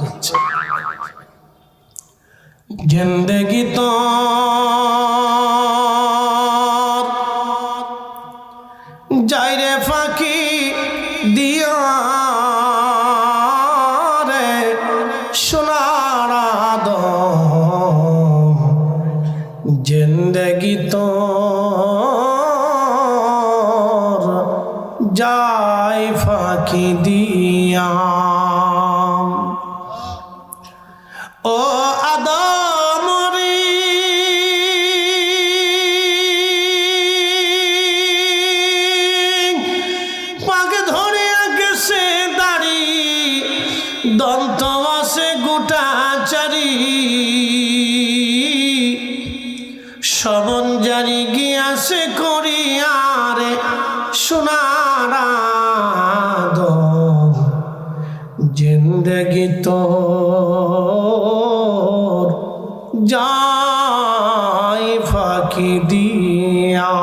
যাচ্ছে। জিন্দেগি তো যাইরে ফাঁকি দিয়া রে সোনার আদম, জিন্দেগি তো যাই ফাঁকি দিয়া। ও আদম রে পাক ধরিয়া গেছে দাড়ি, দন্ত আছে গোটা চারি, শবন জারি গিয়াছে করিয়ারে সোনার আদম, জিন্দেগি তোর যাই ফাঁকি দিয়া।